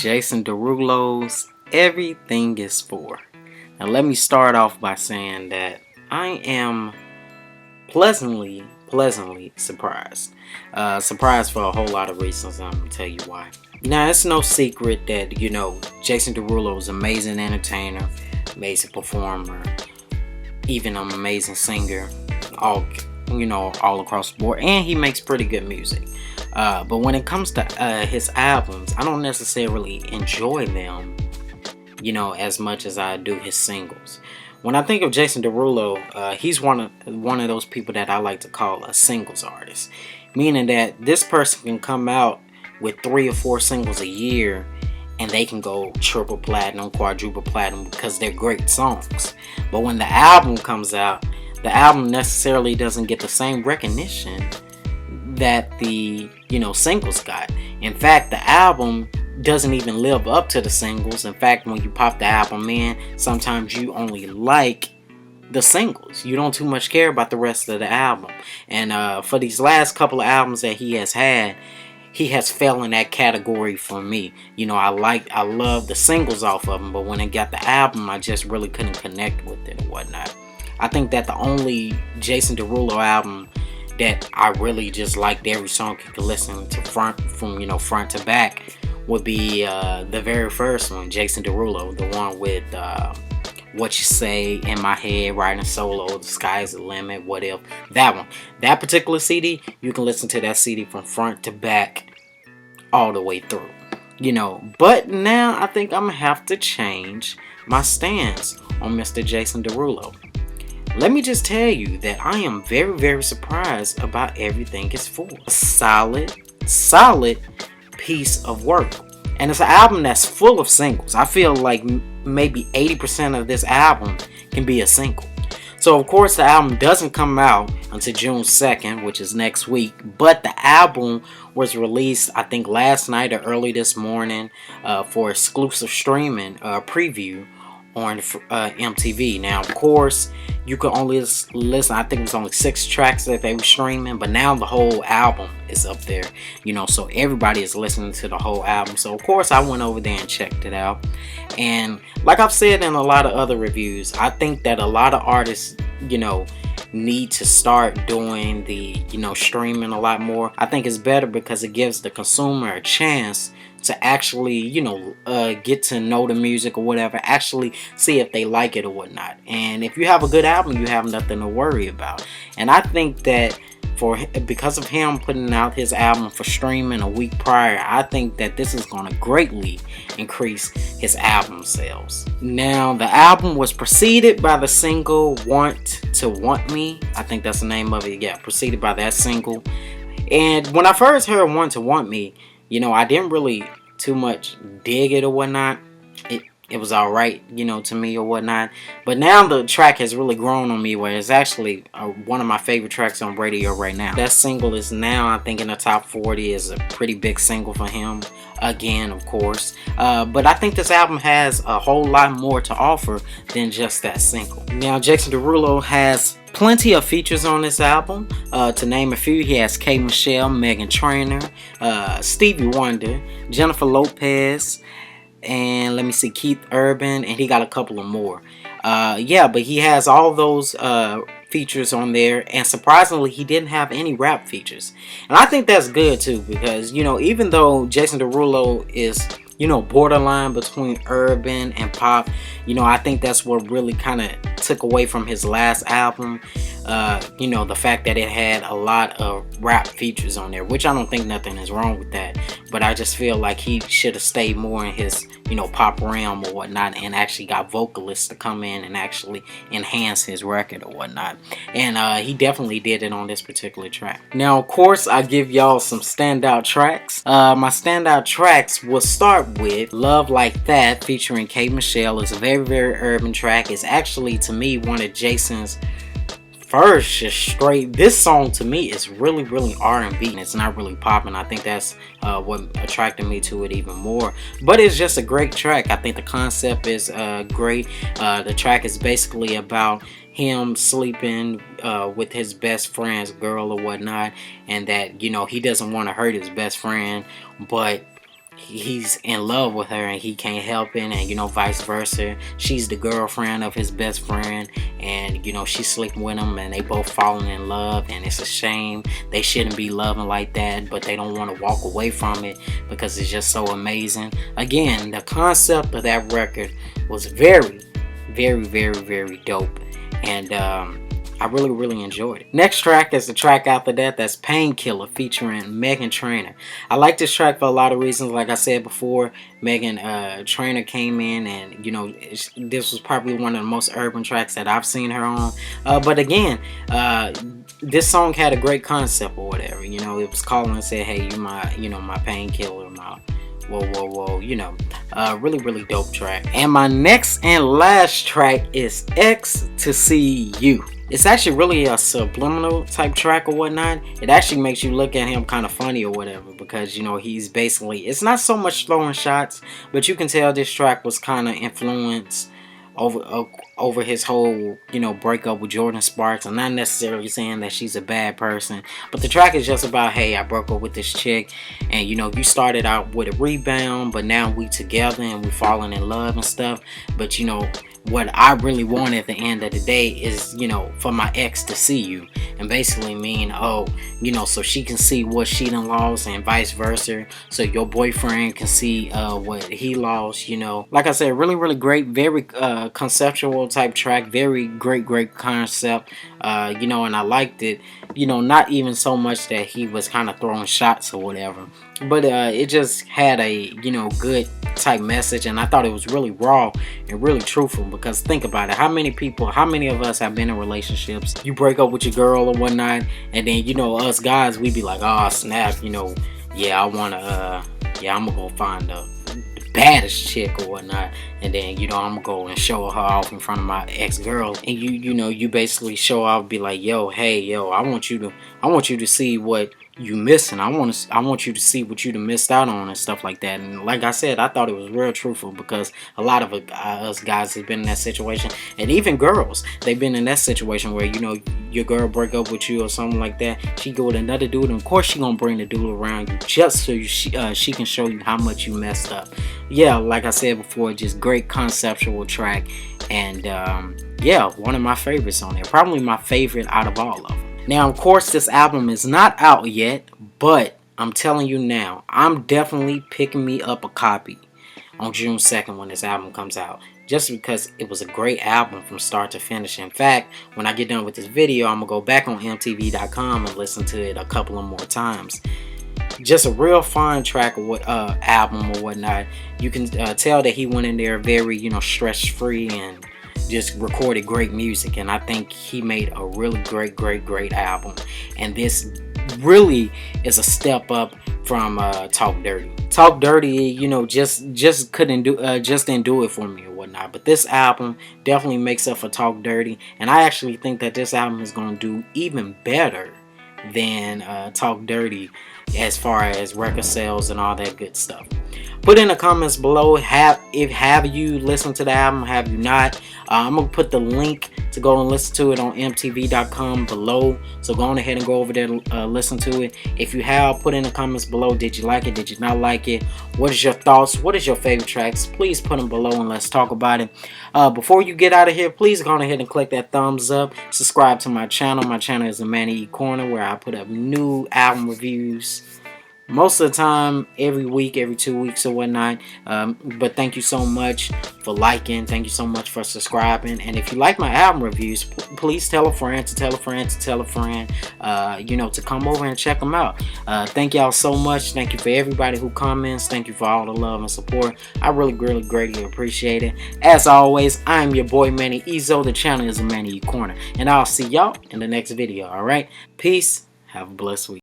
Jason Derulo's Everything is For. Now let me start off by saying that I am pleasantly surprised. Surprised for a whole lot of reasons, and I'm going to tell you why. Now, it's no secret that, Jason Derulo is an amazing entertainer, amazing performer, even an amazing singer, all across the board, and he makes pretty good music. But when it comes to his albums, I don't necessarily enjoy them, as much as I do his singles. When I think of Jason Derulo, he's one of those people that I like to call a singles artist, meaning that this person can come out with 3 or 4 singles a year, and they can go triple platinum, quadruple platinum because they're great songs. But when the album comes out, the album necessarily doesn't get the same recognition that the singles got. In fact, the album doesn't even live up to the singles. In fact, when you pop the album in, sometimes you only like the singles. You don't too much care about the rest of the album. And for these last couple of albums that he has had, he has fell in that category for me. I love the singles off of him, but when I got the album, I just really couldn't connect with it and whatnot. I think that the only Jason Derulo album that I really just liked every song you could listen to front to back would be the very first one, Jason Derulo, the one with What You Say, In My Head, Riding Solo, The Sky's the Limit, What If, that one. That particular CD, you can listen to that CD from front to back all the way through. But now I think I'm going to have to change my stance on Mr. Jason Derulo. Let me just tell you that I am very, very surprised about Everything is For. A solid piece of work. And it's an album that's full of singles. I feel like maybe 80% of this album can be a single. So of course the album doesn't come out until June 2nd, which is next week. But the album was released, I think, last night or early this morning for exclusive streaming preview on MTV. Now, of course, you could only listen, I think it was only 6 tracks that they were streaming, but now the whole album is up there, so everybody is listening to the whole album. So, of course, I went over there and checked it out. And like I've said in a lot of other reviews, I think that a lot of artists, need to start doing the, streaming a lot more. I think it's better because it gives the consumer a chance to actually, get to know the music or whatever, actually see if they like it or whatnot. And if you have a good album, you have nothing to worry about. And I think that because of him putting out his album for streaming a week prior, I think that this is going to greatly increase his album sales. Now, the album was preceded by the single Want to Want Me. I think that's the name of it. Yeah, preceded by that single. And when I first heard Want to Want Me, I didn't really too much dig it or whatnot. It was alright, to me or whatnot. But now the track has really grown on me, where it's actually one of my favorite tracks on radio right now. That single is now, I think, in the top 40. Is a pretty big single for him. Again, of course. But I think this album has a whole lot more to offer than just that single. Now, Jason Derulo has plenty of features on this album. To name a few, he has K. Michelle, Megan Trainor, Stevie Wonder, Jennifer Lopez, and let me see, Keith Urban, and he got a couple of more. But he has all those features on there, and surprisingly, he didn't have any rap features. And I think that's good too, because even though Jason Derulo is borderline between urban and pop, I think that's what really kind of took away from his last album. The fact that it had a lot of rap features on there, which I don't think nothing is wrong with that, but I just feel like he should have stayed more in his pop realm or whatnot, and actually got vocalists to come in and actually enhance his record or whatnot. And he definitely did it on this particular track. Now, of course, I give y'all some standout tracks. My standout tracks will start with Love Like That featuring K. Michelle. It's a very, very urban track. It's actually, to me, one of Jason's first just straight. This song to me is really, really R&B, and it's not really popping. I think that's what attracted me to it even more. But it's just a great track. I think the concept is great. The track is basically about him sleeping with his best friend's girl or whatnot, and that he doesn't want to hurt his best friend, but he's in love with her and he can't help it, and vice versa. She's the girlfriend of his best friend, and she's sleeping with him, and they both falling in love, and it's a shame. They shouldn't be loving like that, but they don't want to walk away from it because it's just so amazing. Again, the concept of that record was very, very, very, very dope, and I really, really enjoyed it. Next track is the track after that. That's Painkiller featuring Megan Trainor. I like this track for a lot of reasons. Like I said before, Megan Trainor came in, and this was probably one of the most urban tracks that I've seen her on. But again, this song had a great concept or whatever. It was calling and said, "Hey, you my painkiller, my." Whoa, whoa, whoa, really, really dope track. And my next and last track is Ecstasy You. It's actually really a subliminal type track or whatnot. It actually makes you look at him kind of funny or whatever, because he's basically, it's not so much throwing shots, but you can tell this track was kind of influenced over his whole breakup with Jordan Sparks. I'm not necessarily saying that she's a bad person, but the track is just about, hey, I broke up with this chick, and you started out with a rebound, but now we together and we falling in love and stuff. But what I really want at the end of the day is, for my ex to see you, and basically mean, so she can see what she done lost, and vice versa, so your boyfriend can see what he lost. Like I said, really, really great, very conceptual type track, very great concept, and I liked it, not even so much that he was kind of throwing shots or whatever, but it just had a good type message, and I thought it was really raw and really truthful. Because think about it, how many of us have been in relationships, you break up with your girl or whatnot, and then us guys, we be like, oh snap, yeah, I'm gonna go find the baddest chick or whatnot, and then I'm gonna go and show her off in front of my ex-girl, and you basically show off, be like, I want you to see what you missing. I want you to see what you done missed out on and stuff like that. And like I said, I thought it was real truthful, because a lot of us guys have been in that situation, and even girls, they've been in that situation where your girl break up with you or something like that, she go with another dude, and of course she gonna bring the dude around you just so she can show you how much you messed up. Yeah, like I said before, just great conceptual track, and one of my favorites on there, probably my favorite out of all of them. Now, of course, this album is not out yet, but I'm telling you now, I'm definitely picking me up a copy on June 2nd when this album comes out, just because it was a great album from start to finish. In fact, when I get done with this video, I'm going to go back on MTV.com and listen to it a couple of more times. Just a real fine track or album or whatnot. You can tell that he went in there very, stress-free, and just recorded great music, and I think he made a really great album. And this really is a step up from Talk Dirty. Talk Dirty, just couldn't do, just didn't do it for me or whatnot. But this album definitely makes up for Talk Dirty, and I actually think that this album is going to do even better than Talk Dirty as far as record sales and all that good stuff. Put in the comments below, have you listened to the album, have you not? I'm going to put the link to go and listen to it on mtv.com below, so go on ahead and go over there to listen to it. If you have, put in the comments below, did you like it, did you not like it, what is your thoughts, what is your favorite tracks? Please put them below and let's talk about it. Before you get out of here, please go on ahead and click that thumbs up, subscribe to my channel. My channel is the Manny E Corner, where I put up new album reviews most of the time, every week, every 2 weeks or whatnot. But thank you so much for liking, thank you so much for subscribing, and if you like my album reviews, please tell a friend to tell a friend to tell a friend, to come over and check them out. Thank y'all so much. Thank you for everybody who comments. Thank you for all the love and support. I really greatly appreciate it. As always, I'm your boy Manny Ezo. The channel is the Manny E Corner, and I'll see y'all in the next video. Alright, peace, have a blessed week.